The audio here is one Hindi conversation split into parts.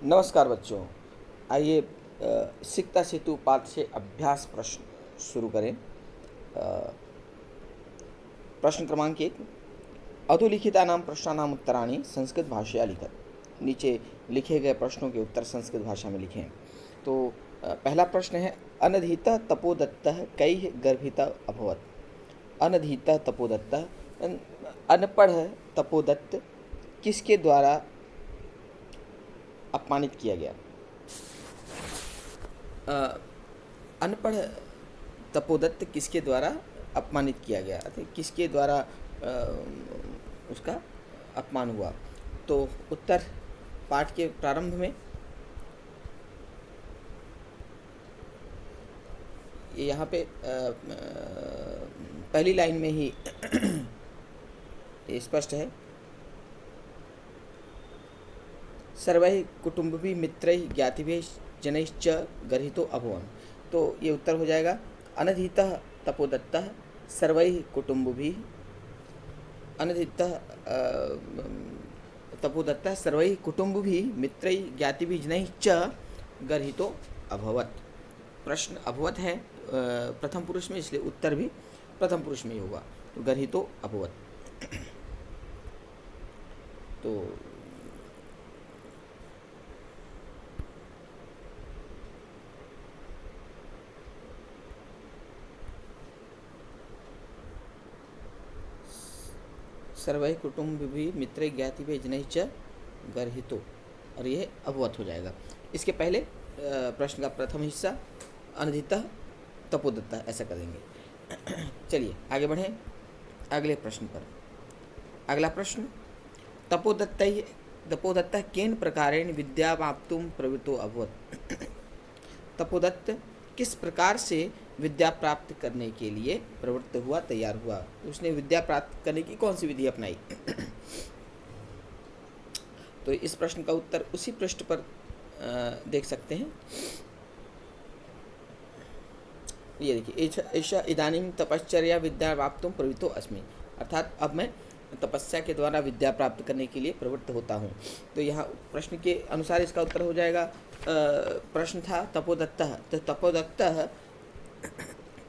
नमस्कार बच्चों। आइए सिकता सेतु पाठ से अभ्यास प्रश्न शुरू करें। प्रश्न क्रमांक 1। अधोलिखितानां प्रश्नानाम् उत्तराणि संस्कृत भाषया लिखत। नीचे लिखे गए प्रश्नों के उत्तर संस्कृत भाषा में लिखें। तो पहला प्रश्न है, अनधीतः तपोदत्तः कैः गर्भितः अभवत्। अनधीतः तपोदत्तः, अनपढ़ तपोदत्त किसके द्वारा अपमानित किया गया। अनपढ़ तपोदत्त किसके द्वारा अपमानित किया गया, अर्थात किसके द्वारा उसका अपमान हुआ। तो उत्तर पाठ के प्रारंभ में यहाँ पे पहली लाइन में ही स्पष्ट है, सर्वैः कुटुम्बिभिः मित्रैः ज्ञातिभिः जनैश्च गर्हितो अभवन्। तो ये उत्तर हो जाएगा, अनधीतः तपोदत्तः सर्वैः कुटुम्बिभिः, अनधीतः तपोदत्तः सर्वैः कुटुम्बिभिः मित्रैः ज्ञातिभिः जनैश्च गर्हितो अभवत्। प्रश्न अभवत है प्रथम पुरुष में, इसलिए उत्तर भी प्रथम पुरुष में ही होगा। तो गर्हितो अभवत्। तो सर्वैः कुटुम्बिभिः मित्रैः ज्ञातिभिः जनैः च गर्हितो, और यह अभवत हो जाएगा। इसके पहले प्रश्न का प्रथम हिस्सा अनधीतः तपोदत्तः, ऐसा कर देंगे। चलिए आगे बढ़ें अगले प्रश्न पर। अगला प्रश्न, तपोदत्तः केन प्रकारेण विद्यावाप्तुं प्रवृत्तो अभवत्। तपोदत्त किस प्रकार से विद्या प्राप्त करने के लिए प्रवृत्त हुआ, तैयार हुआ। उसने विद्या प्राप्त करने की कौन सी विधि अपनाई। तो इस प्रश्न का उत्तर उसी पृष्ठ पर देख सकते हैं। ये देखिए, ऐसा इदानीं तपश्चर्या विद्या प्राप्तुं प्रवृत्तो अस्मि, अर्थात अब मैं तपस्या के द्वारा विद्या प्राप्त करने के लिए प्रवृत्त होता हूँ। तो यहाँ प्रश्न के अनुसार इसका उत्तर हो जाएगा, प्रश्न था तपोदत्तः, तो तपोदत्तः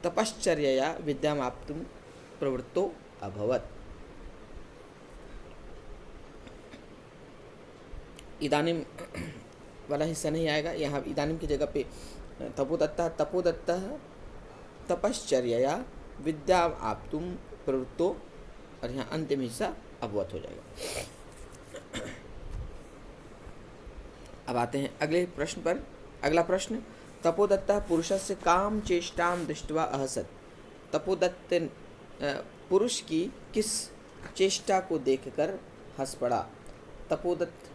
तपश्चर्यया विद्यामाप्तुं प्रवृत्तो अभवत्। इदानीं वाला हिस्सा नहीं आएगा, यहाँ इदानीं की जगह पे तपोदत्तः तपश्चर्यया विद्यामाप्तुं प्रवृत्तो, और यहाँ अंतिम हिस्सा अभवत हो जाएगा। अब आते हैं अगले प्रश्न पर। अगला प्रश्न, तपोदत्तः पुरुषस्य काम चेष्टां दृष्ट्वा अहसत्। तपोदत्त पुरुष की किस चेष्टा को देखकर हंस पड़ा। तपोदत्त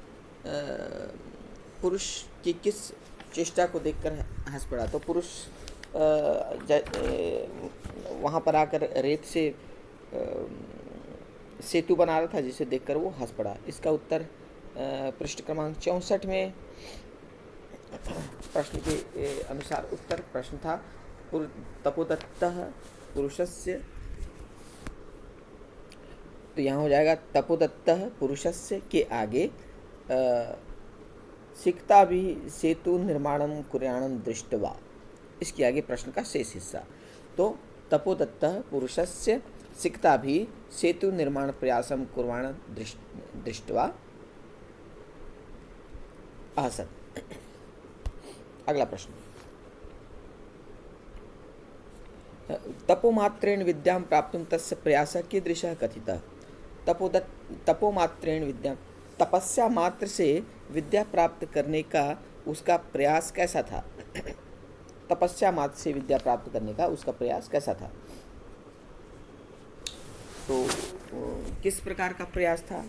पुरुष की किस चेष्टा को देखकर हंस पड़ा। तो पुरुष वहाँ पर आकर रेत से सेतु बना रहा था, जिसे देखकर वो हंस पड़ा। इसका उत्तर पृष्ठ क्रमांक 64 में प्रश्न के अनुसार उत्तर प्रश्न था, तपोदत्तः पुरुषस्य, तो यहाँ हो जाएगा तपोदत्तः पुरुषस्य के आगे सिकता भी सेतु निर्माणम कुर्याणम दृष्ट्वा, इसके आगे प्रश्न का शेष हिस्सा। तो तपोदत्तः पुरुषस्य सिकता भी सेतु निर्माण प्रयासम कुर्वाण दृष्ट्वा अहसत्। अगला प्रश्न, तपोमात्रेण विद्यां प्राप्तुं तस्य प्रयासः कीदृशः कथितः। तपोमात्रेण विद्या, तपस्या मात्र से विद्या प्राप्त करने का उसका प्रयास कैसा था। तपस्या मात्र से विद्या प्राप्त करने का उसका प्रयास कैसा था। तो किस प्रकार का प्रयास था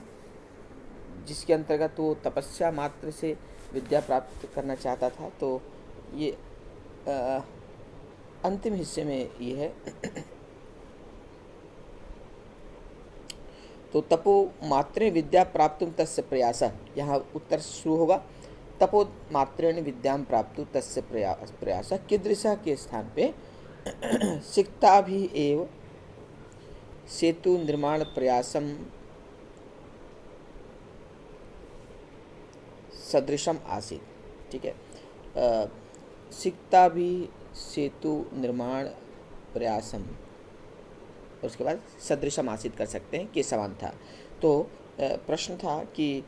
जिसके अंतर्गत वो तपस्या मात्र से विद्या प्राप्त करना चाहता था। तो ये अंतिम हिस्से में ये है। तो तपो मात्रे विद्या प्राप्तुं तस्य प्रयासः, यहाँ उत्तर शुरू होगा, तपो मात्रेण विद्यां प्राप्तुं तस्य प्रयासः कीदृशः के स्थान पे सिकता भी एव सेतु निर्माण प्रयासम सदृशम आसीत, ठीक है। सिक्ता भी सेतु निर्माण प्रयासम, और उसके बाद सदृशम आसीत कर सकते हैं कि समान था। तो प्रश्न था कि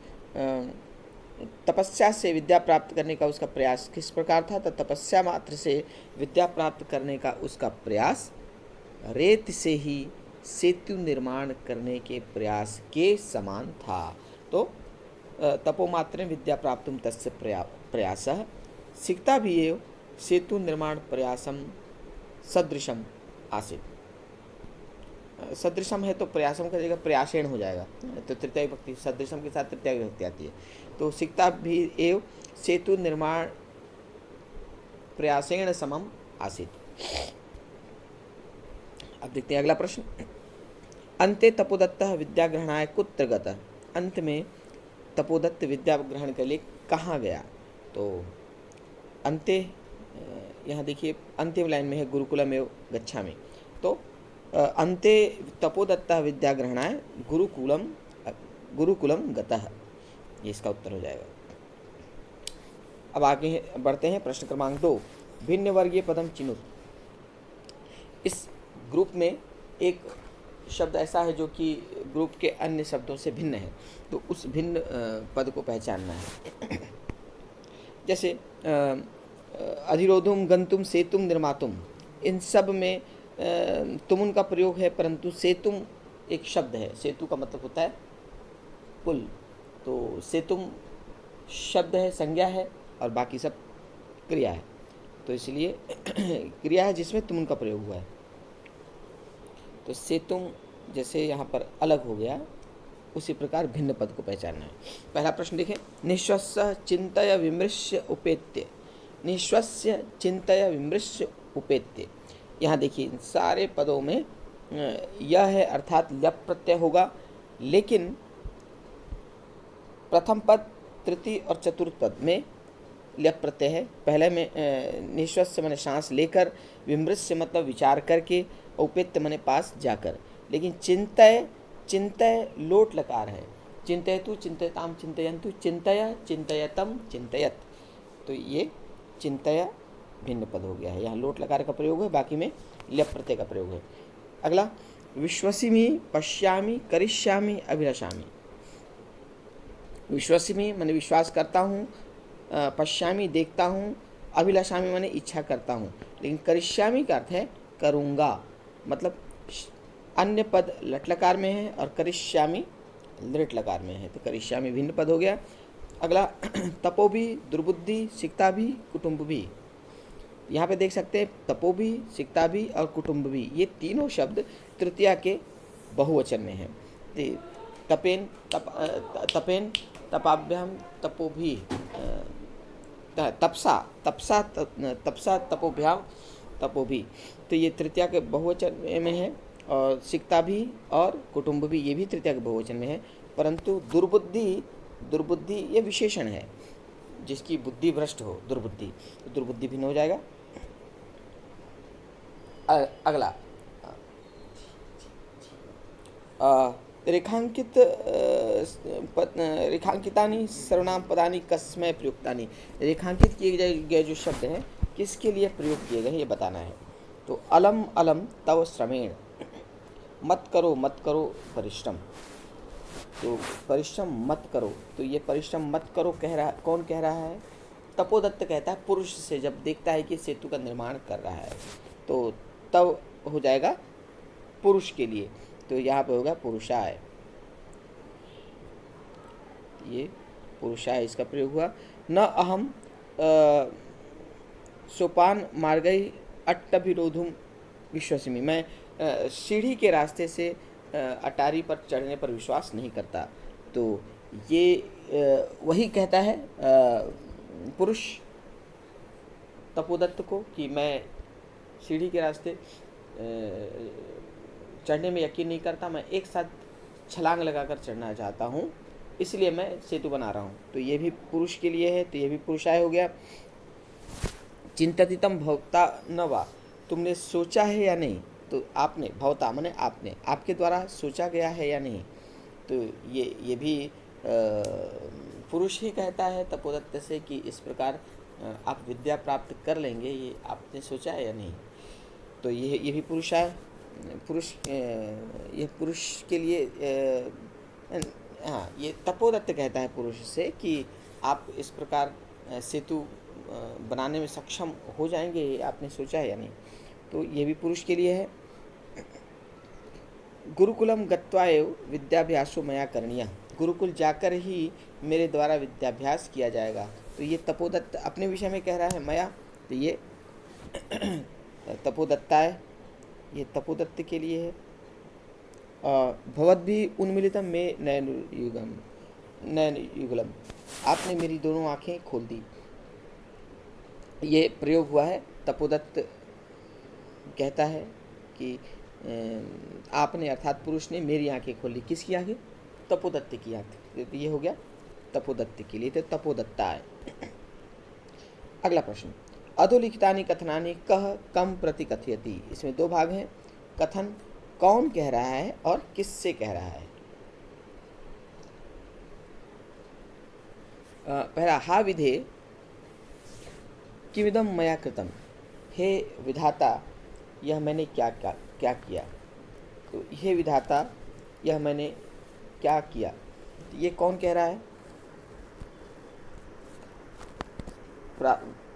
तपस्या से विद्या प्राप्त करने का उसका प्रयास किस प्रकार था। तो तपस्या मात्र से विद्या प्राप्त करने का उसका प्रयास रेत से ही सेतु निर्माण करने के प्रयास के समान था। तो तपोमात्र विद्या प्राप्तुम तस्य प्रयासः सिक्ता भी एव सेतु निर्माण प्रयासम सदृशम आसीत। सदृशम है तो प्रयासम का जगह प्रयासेण हो जाएगा, तो तृतीया विभक्ति, सदृशम के साथ तृतीया विभक्ति आती है। तो सिक्ता भी एव सेतु निर्माण प्रयासेण समम आसीत। अब देखते हैं अगला प्रश्न। अन्ते तपोदत्तः विद्या ग्रहणाय कुत्र गतः। अंत में तपोदत्त विद्या ग्रहण के लिए कहाँ गया। तो अंते, यहाँ देखिए अंतिम लाइन में है गुरुकुलमेव गच्छामि। तो अन्ते तपोदत्तः विद्या ग्रहणाय गुरुकुलम गतः, ये इसका उत्तर हो जाएगा। अब आगे बढ़ते हैं। प्रश्न क्रमांक 2, भिन्न वर्गीय पदम चिनुत। इस ग्रुप में एक शब्द ऐसा है जो कि ग्रुप के अन्य शब्दों से भिन्न है, तो उस भिन्न पद को पहचानना है। जैसे अधिरोधुम गंतुम सेतुम निर्मातुम, इन सब में तुम का प्रयोग है, परंतु सेतुम एक शब्द है। सेतु का मतलब होता है पुल, तो सेतुम शब्द है, संज्ञा है, और बाकी सब क्रिया है। तो इसलिए क्रिया है जिसमें तुम का प्रयोग हुआ है। तो सेतुम जैसे यहाँ पर अलग हो गया, उसी प्रकार भिन्न पद को पहचानना है। पहला प्रश्न देखें। निश्वस्य चिंतय विमृश्य उपेत्य। निश्वस्य चिंतय विमृश्य उपेत्य, यहाँ देखिए इन सारे पदों में यह है अर्थात ल्यप प्रत्यय होगा, लेकिन प्रथम पद, तृतीय और चतुर्थ पद में ल्यप प्रत्यय है। पहले में निश्वस्य माने सांस लेकर, विमृश्य मतलब विचार करके, उपेत्य माने पास जाकर। लेकिन चिंतय, चिंतय लोट लकार है। चिंतयतु चिंतयताम चिंतयन्तु, चिंतय चिंतयतम चिंतयत, तो ये चिंतय भिन्न पद हो गया है। यहाँ लोट लकार का प्रयोग है, बाकी में ल्यप प्रत्यय का प्रयोग है। अगला, विश्वसिमि पश्यामि करिष्यामि अभिलषामि। विश्वसिमि माने विश्वास करता हूँ, पश्यामि देखता हूँ, अभिलषामि माने इच्छा करता हूँ। लेकिन करिष्यामि का अर्थ है करूँगा, मतलब अन्य पद लट्लकार में है और करिष्यामि लृट लकार में है, तो करिष्यामि भिन्न पद हो गया। अगला, तपो भी, दुर्बुद्धि, सिक्ता भी, कुटुंब भी। यहाँ पे देख सकते हैं तपो भी, सिक्ता भी और कुटुंब भी, ये तीनों शब्द तृतीया के बहुवचन में है। तपेन तपेन तपाभ्याम तपो भी, तपसा तपसा तपसा तपोभ्याम तपो भी, तो ये तृतीया के बहुवचन में है। और सिक्ता भी और कुटुंब भी, ये भी तृतीया के बहुवचन में है। परंतु दुर्बुद्धि, दुर्बुद्धि ये विशेषण है, जिसकी बुद्धि भ्रष्ट हो, दुर्बुद्धि, तो दुर्बुद्धि भिन्न हो जाएगा। अगला, रेखांकित रेखांकितानि सर्वनाम पदानि कस्मै प्रयुक्तानि। रेखांकित किए गए जो शब्द हैं किसके लिए प्रयोग किए गए हैं ये बताना है। तो अलम अलम तव श्रमेण, मत करो परिश्रम। तो परिश्रम मत करो, तो ये परिश्रम मत करो कौन कह रहा है। तपोदत्त कहता है पुरुष से, जब देखता है कि सेतु का निर्माण कर रहा है, तो तब हो जाएगा पुरुष के लिए, तो यहाँ पे होगा पुरुषाय, ये पुरुषाय इसका प्रयोग हुआ। न अहम सोपान मार्गई अट्टभिरोधुम विश्वसिमि, मैं सीढ़ी के रास्ते से अटारी पर चढ़ने पर विश्वास नहीं करता। तो ये वही कहता है पुरुष तपोदत्त को कि मैं सीढ़ी के रास्ते चढ़ने में यकीन नहीं करता, मैं एक साथ छलांग लगाकर चढ़ना चाहता हूँ, इसलिए मैं सेतु बना रहा हूँ। तो ये भी पुरुष के लिए है, तो ये भी पुरुषाय हो गया। चिंततितम भवता न वा, तुमने सोचा है या नहीं। तो आपने, भवता माने आपने, आपके द्वारा सोचा गया है या नहीं, तो ये भी पुरुष ही कहता है तपोदत्त से कि इस प्रकार आप विद्या प्राप्त कर लेंगे, ये आपने सोचा है या नहीं? तो ये भी पुरुष है, पुरुष ये पुरुष के लिए हाँ, ये तपोदत्त कहता है पुरुष से कि आप इस प्रकार सेतु बनाने में सक्षम हो जाएंगे, ये आपने सोचा है या नहीं? तो ये भी पुरुष के लिए है। गुरुकुलम गत्वा एव विद्याभ्यासो मया करणीय, गुरुकुल जाकर ही मेरे द्वारा विद्याभ्यास किया जाएगा। तो ये तपोदत्त अपने विषय में कह रहा है मया, तो ये तपोदत्ता है, ये तपोदत्त के लिए है। भवद्भिः उन्मीलितं मे नयनयुगलम, आपने मेरी दोनों आँखें खोल दी। ये प्रयोग हुआ है, तपोदत्त कहता है कि आपने अर्थात पुरुष ने मेरी आंखें खोली। किसकी आंखें? तपोदत्त की आंखें। तो ये हो गया तपोदत्त के लिए, तो तपोदत्ता है। अगला प्रश्न, अधोलिखितानि कथनानि कह कम प्रति कथयति, इसमें दो भाग हैं। कथन कौन कह रहा है और किससे कह रहा है? पहला, हा विधे किमिदं मया कृतम, हे विधाता यह मैंने क्या किया। तो हे विधाता यह मैंने क्या किया, तो ये कौन कह रहा है?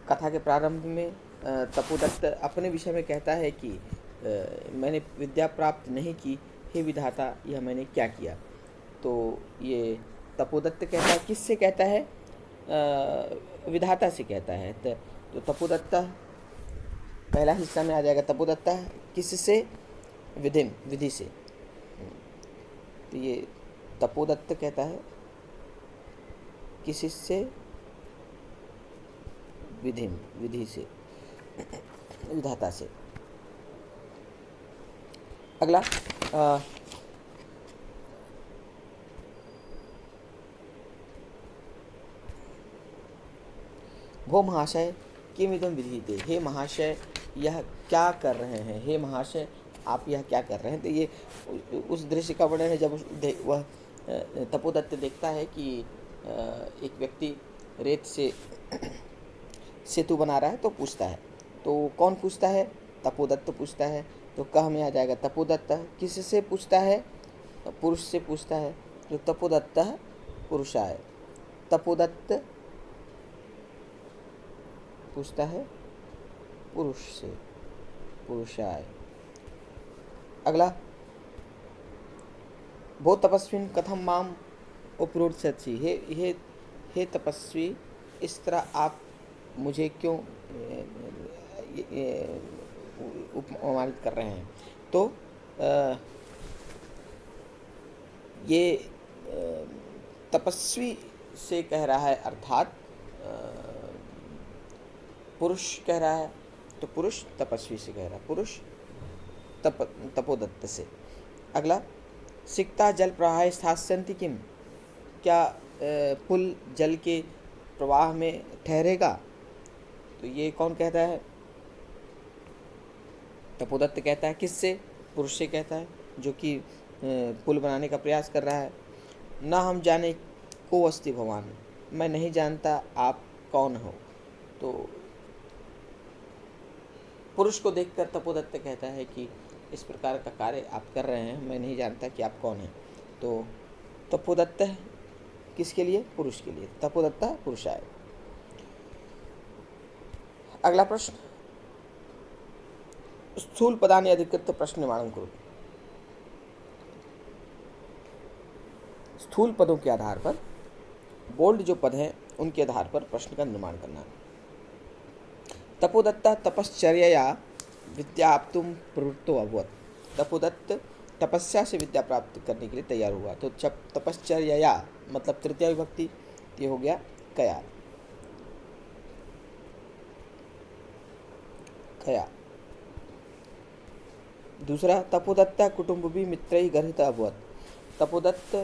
कथा के प्रारंभ में तपोदत्त अपने विषय में कहता है कि मैंने विद्या प्राप्त नहीं की, हे विधाता यह मैंने क्या किया। तो ये तपोदत्त कहता है, किससे कहता है? विधाता से कहता है। तो तपोदत्ता पहला हिस्सा में आ जाएगा। तपोदत्ता किससे? विधि से। तो ये तपोदत्त कहता है किससे? विधि से, विधाता से। अगला, भो महाशय किमिदं विधीयते, हे महाशय यह क्या कर रहे हैं? हे महाशय आप यह क्या कर रहे हैं? तो ये उस दृश्य का वर्णन है जब वह तपोदत्त देखता है कि एक व्यक्ति रेत से सेतु बना रहा है, तो पूछता है। तो कौन पूछता है? तपोदत्त पूछता है। तो कह में आ जाएगा तपोदत्त। किससे पूछता है? पुरुष से पूछता है। तो तपोदत्त पुरुषाय, तपोदत्त पूछता है पुरुष से, पुरुषाय। अगला, भो तपस्विन कथम माम उपरोत्सि, हे तपस्वी इस तरह आप मुझे क्यों अपमानित कर रहे हैं? तो ये तपस्वी से कह रहा है, अर्थात पुरुष कह रहा है। तो पुरुष तपस्वी से कह रहा है, पुरुष तपोदत्त से। अगला, सिक्ता जल प्रवाह स्थास्यन्ति किम, क्या पुल जल के प्रवाह में ठहरेगा? तो ये कौन कहता है? तपोदत्त कहता है। किससे? पुरुष से कहता है, जो कि पुल बनाने का प्रयास कर रहा है। न हम जाने को अस्ति भगवान, मैं नहीं जानता आप कौन हो। तो पुरुष को देखकर तपोदत्त कहता है कि इस प्रकार का कार्य आप कर रहे हैं, मैं नहीं जानता कि आप कौन हैं। तो तपोदत्त किसके लिए? पुरुष के लिए। तपोदत्ता पुरुषाय। अगला प्रश्न, स्थूल पदानि अधिकृत्य प्रश्न निर्माणं करो, स्थूल पदों के आधार पर, बोल्ड जो पद हैं उनके आधार पर प्रश्न का निर्माण करना। तपोदत्ता तपश्चर्यया विद्याप्तुम प्रवृत्तो अभवत्, तपोदत्त तपस्या से विद्या प्राप्त करने के लिए तैयार हुआ। तो जब तपश्चर्यया मतलब तृतीय विभक्ति, ये हो गया कया, कया। दूसरा, तपोदत्ता कुटुम्बी मित्रैः गर्हितः अभवत्, तपोदत्त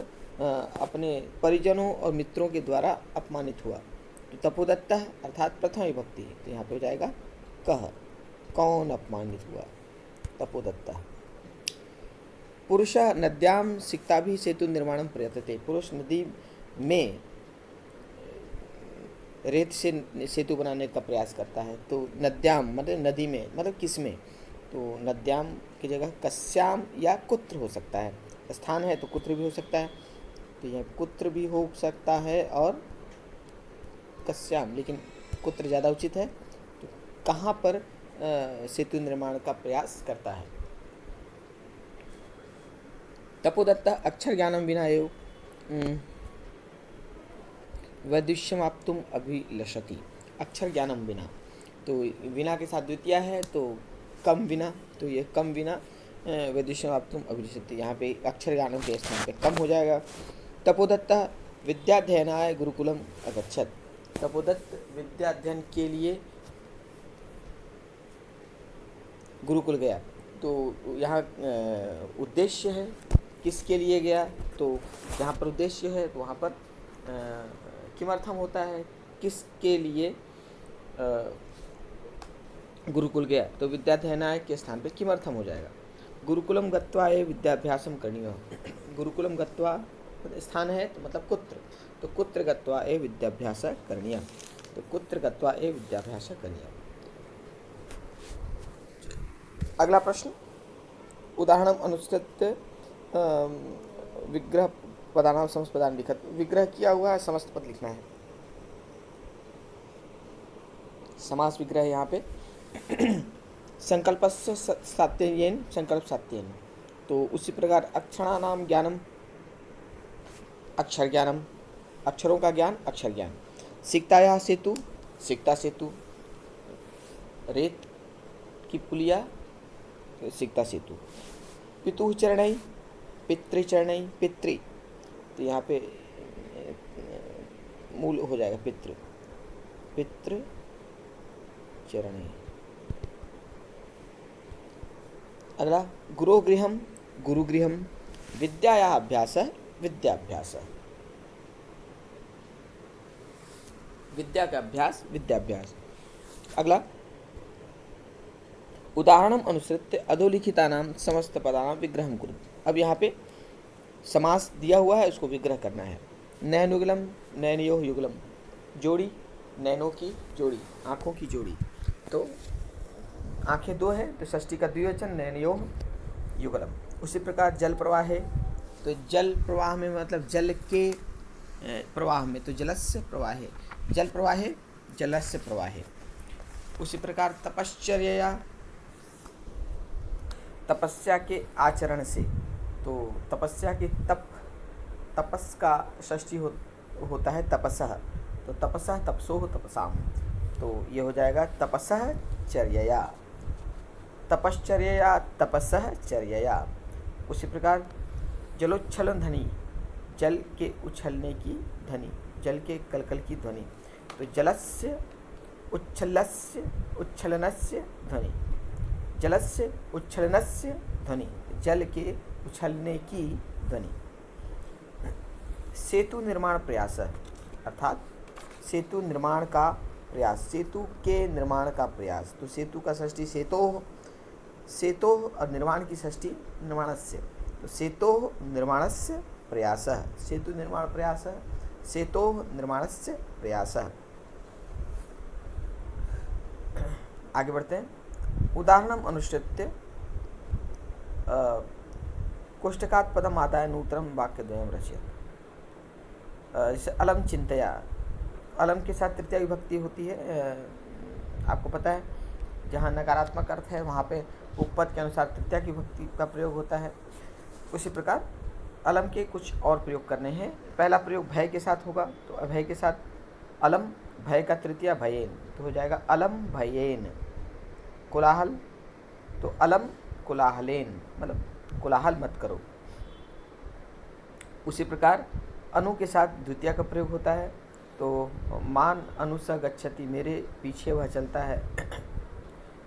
अपने परिजनों और मित्रों के द्वारा अपमानित हुआ। तो तपोदत्ता अर्थात प्रथम विभक्ति, तो यहाँ पे हो जाएगा कह, कौन अपमानित हुआ? तपोदत्ता। पुरुष नद्यां सिक्ताभिः सेतु निर्माणं प्रयतते, पुरुष नदी में रेत से सेतु बनाने का प्रयास करता है। तो नद्याम मतलब नदी में, मतलब किस में, तो नद्याम की जगह कस्याम या कुत्र हो सकता है। स्थान है तो कुत्र भी हो सकता है, तो यह कुत्र भी हो सकता है और कस्याम, लेकिन कुत्र ज़्यादा उचित है। तो कहाँ पर सेतु निर्माण का प्रयास करता है। तपोदत्ता अक्षर ज्ञानम विना एव वैदुष्यमाप्तुम अभिलषति। अक्षर ज्ञानम विना, तो विना के साथ द्वितीय है तो कम विना, तो ये कम विना वैदुष्यमाप्तुम अभिलषति, यहाँ पे अक्षर ज्ञानम के स्थान पे कम हो जाएगा। तपोदत्ता विद्याध्ययनाय गुरुकुलम अगच्छत। तपोदत्त विद्याध्ययन के लिए गुरुकुल गया। तो यहाँ उद्देश्य है, किसके लिए गया, तो जहाँ पर उद्देश्य है तो वहाँ पर किमर्थम होता है, किसके लिए गुरुकुल गया, तो विद्याध्ययनाय के स्थान पे किमर्थम हो जाएगा। गुरुकुलम गत्वा ये विद्याभ्यासम करणीय। गुरुकुलम गत्वा स्थान है तो मतलब कुत्र, तो कुत्र गत्वा ए विद्याभ्यास करणीय, तो कुत्र गत्वा ए विद्याभ्यास करणीय। अगला प्रश्न, उदाहरणम अनुसृत्य विग्रह पदानाम समस्त पदान लिखत। विग्रह किया हुआ है, समस्त पद लिखना है। समास विग्रह है यहाँ पे। संकल्पस्य सात्ययन संकल्प सात्ययन, तो उसी प्रकार अक्षराणाम ज्ञानम अक्षर ज्ञानम, अक्षरों का ज्ञान अक्षर ज्ञान। सिक्ताया सेतु सिक्ता सेतु, रेत की पुलिया सिक्ता सेतु। पितु चरणई पितृचरणई पितृ, तो यहाँ पे मूल हो जाएगा पितृ, पितृ चरणई। अगला गुरुगृहम गुरुगृहम, विद्याया अभ्यास विद्याभ्यास, विद्या का अभ्यास विद्याभ्यास। अगला उदाहरणम अनुसृत्य अधोलिखितानाम समस्त पदानाम विग्रहम कुरु। अब यहाँ पे समास दिया हुआ है, उसको विग्रह करना है। नैनुगलम नैनयोः युगलम, जोड़ी नैनों की जोड़ी, आँखों की जोड़ी। तो आँखें दो हैं तो षष्ठी का द्विवचन नैनयोः युगलम। उसी प्रकार जल प्रवाह है, तो जल प्रवाह में मतलब जल के प्रवाह में, तो जलस्य प्रवाह है, जल प्रवाह है जलस्य प्रवाह है। उसी प्रकार तपश्चर्या, तपस्या के आचरण से, तो तपस्या के तपस का षष्ठी होता है तपसः, तो तपसः तपसोः तपसाम, तो ये हो जाएगा तपसः चर्यया, तपश्चर्यया तपसः चर्यया। उसी प्रकार जलोच्छलन ध्वनि, जल के उछलने की ध्वनि, जल के कलकल की ध्वनि, तो जलस्य उच्छलस्य उच्छलनस्य ध्वनि, जलस्य उच्छलनस्य ध्वनि, जल के उछलने की ध्वनि। सेतु निर्माण प्रयास, अर्थात सेतु निर्माण का प्रयास, सेतु के निर्माण का प्रयास। तो सेतु का षष्ठी सेतोः, सेतोः और निर्माण की षष्ठी निर्माणस्य, तो सेतोः निर्माणस्य प्रयासः, सेतु निर्माण प्रयासः, सेतोः निर्माणस्य प्रयासः। आगे बढ़ते हैं। उदाहरणम अनुसृत्य कोष्टकात् पदम आदाय नूतनम वाक्यद्वयम रचयत। जैसे अलम चिंतया, अलम के साथ तृतीया विभक्ति होती है, आपको पता है। जहाँ नकारात्मक अर्थ है वहाँ पे उपपद के अनुसार तृतीया की विभक्ति का प्रयोग होता है। उसी प्रकार अलम के कुछ और प्रयोग करने हैं। पहला प्रयोग भय के साथ होगा, तो अभय के साथ अलम, भय का तृतीया भयेन, तो हो जाएगा अलम भयेन। कोलाहल, तो अलम कोलाहलेन, मतलब कोलाहल मत करो। उसी प्रकार अनु के साथ द्वितीय का प्रयोग होता है, तो मान अनुस गच्छति, मेरे पीछे वह चलता है।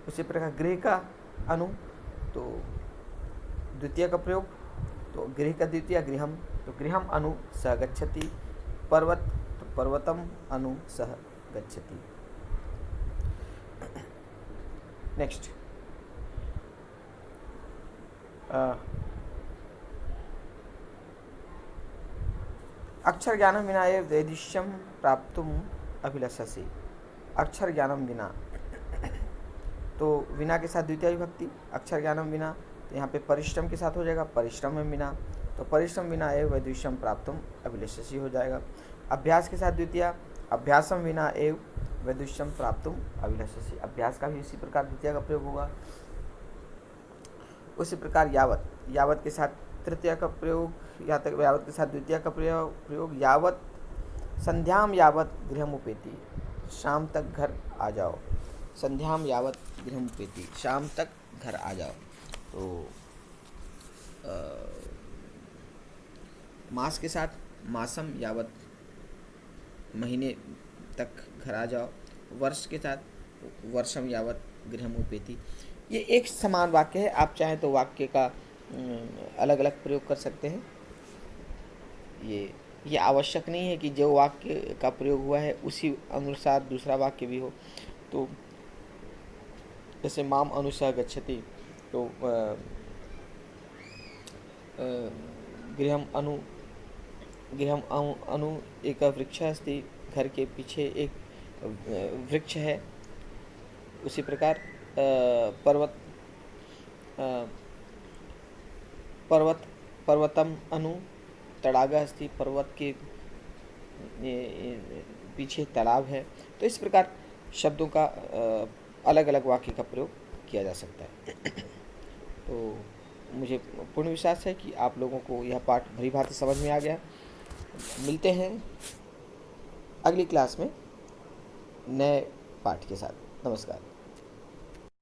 उसी प्रकार गृह का अनु, तो द्वितीय का प्रयोग, तो गृह का द्वितीय गृहम, तो गृहम अनु सह गच्छति। पर्वत, तो पर्वतम अनु सह गच्छति। नेक्स्ट, अक्षर ज्ञानम विना एव वैदिष्यम प्राप्तुम अभिलषसि, अक्षर ज्ञानम विना, तो विना के साथ द्वितीय विभक्ति, अक्षर ज्ञानम विना, तो यहाँ पे परिश्रम के साथ हो जाएगा परिश्रम विना, तो परिश्रम विना एव वैदुष्यम प्राप्तुम अभिलषसि हो जाएगा। अभ्यास के साथ द्वितीय, अभ्यासम विना एव वैदुष्यम प्राप्तुम अभिलषसि, अभ्यास का भी इसी प्रकार द्वितीय का प्रयोग होगा। उसी प्रकार यावत, यावत के साथ तृतीय का प्रयोग, यहाँ तक यावत के साथ द्वितीय का प्रयोग, यावत संध्याम यावत गृहमुपेति, शाम तक घर आ जाओ, संध्याम यावत गृहमुपेति, शाम तक घर आ जाओ। तो मास के साथ मासम यावत, महीने तक घर आ जाओ। वर्ष के साथ वर्षम यावत गृहमुपेति। ये एक समान वाक्य है, आप चाहें तो वाक्य का अलग अलग प्रयोग कर सकते हैं। ये आवश्यक नहीं है कि जो वाक्य का प्रयोग हुआ है उसी अनुसार दूसरा वाक्य भी हो। तो जैसे माम अनुसः गच्छति, तो गृहम अनु एक वृक्ष अस्ति, घर के पीछे एक वृक्ष है। उसी प्रकार पर्वतम अनु तड़ागा अस्ति, पर्वत के पीछे तालाब है। तो इस प्रकार शब्दों का अलग अलग वाक्य का प्रयोग किया जा सकता है। तो मुझे पूर्ण विश्वास है कि आप लोगों को यह पाठ भली भांति समझ में आ गया। मिलते हैं अगली क्लास में नए पाठ के साथ। नमस्कार।